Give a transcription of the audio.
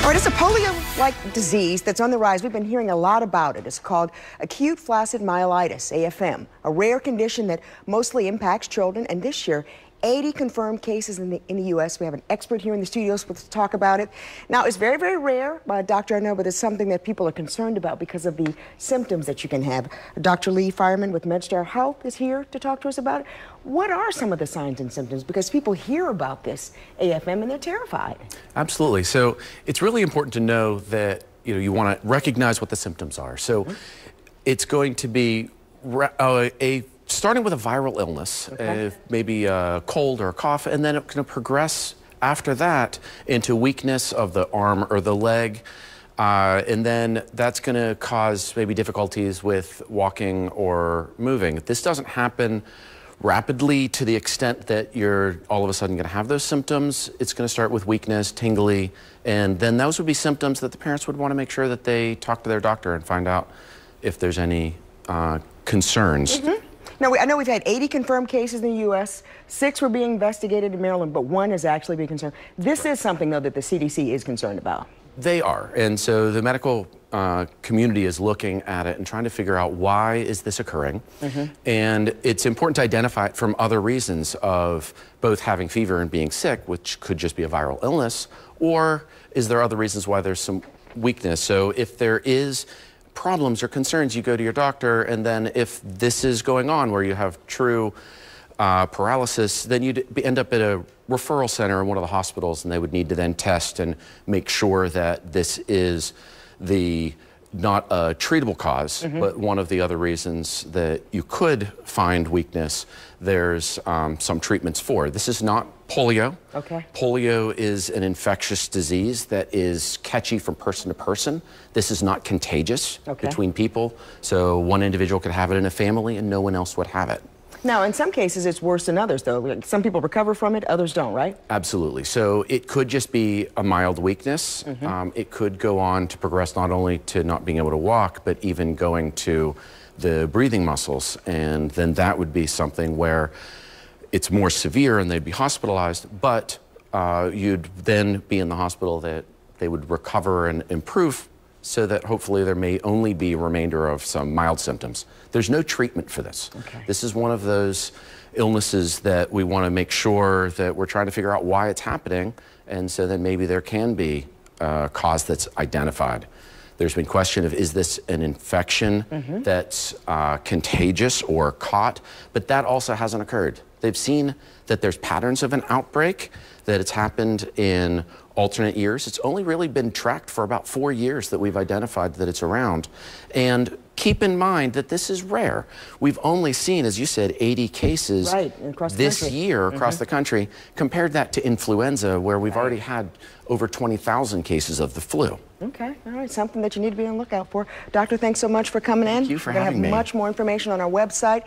All right, it's a polio-like disease that's on the rise. We've been hearing a lot about it. It's called acute flaccid myelitis, AFM, a rare condition that mostly impacts children. And this year, 80 confirmed cases in the U.S. We have an expert here in the studios to talk about it. Now, it's very, very rare, Doctor, I know, but it's something that people are concerned about because of the symptoms that you can have. Dr. Lee Fireman with MedStar Health is here to talk to us about it. What are some of the signs and symptoms? Because people hear about this AFM and they're terrified. Absolutely. So it's really important to know that you want to recognize what the symptoms are. So it's going to be starting with a viral illness, maybe a cold or a cough, and then it's going to progress after that into weakness of the arm or the leg. And then that's going to cause maybe difficulties with walking or moving. If this doesn't happen rapidly to the extent that you're all of a sudden going to have those symptoms, it's going to start with weakness, tingly, and then those would be symptoms that the parents would want to make sure that they talk to their doctor and find out if there's any concerns. Now, I know we've had 80 confirmed cases in the U.S., 6 were being investigated in Maryland, but 1 is actually being concerned. This is something, though, that the CDC is concerned about. They are, and so the medical community is looking at it and trying to figure out why is this occurring. And it's important to identify it from other reasons of both having fever and being sick, which could just be a viral illness, or is there other reasons why there's some weakness. So if there is problems or concerns, you go to your doctor, and then if this is going on where you have true paralysis, then you'd end up at a referral center in one of the hospitals, and they would need to then test and make sure that this is not a treatable cause, but one of the other reasons that you could find weakness, there's some treatments for. This is not polio. Polio is an infectious disease that is catchy from person to person. This is not contagious between people. So one individual could have it in a family and no one else would have it. Now, in some cases, it's worse than others, though. Some people recover from it, others don't, right? Absolutely. So it could just be a mild weakness. It could go on to progress not only to not being able to walk, but even going to the breathing muscles. And then that would be something where it's more severe and they'd be hospitalized, but you'd then be in the hospital that they would recover and improve, so that hopefully there may only be a remainder of some mild symptoms. There's no treatment for this. This is one of those illnesses that we want to make sure that we're trying to figure out why it's happening, and so then maybe there can be a cause that's identified. There's been question of, is this an infection that's contagious or caught? But that also hasn't occurred. They've seen that there's patterns of an outbreak, that it's happened in alternate years. It's only really been tracked for about 4 years that we've identified that it's around. And keep in mind that this is rare. We've only seen, as you said, 80 cases this year across the country. Compared that to influenza, where we've already had over 20,000 cases of the flu. All right, something that you need to be on the lookout for. Doctor, thanks so much for coming in. Thank you for having me. We're going to have much more information on our website.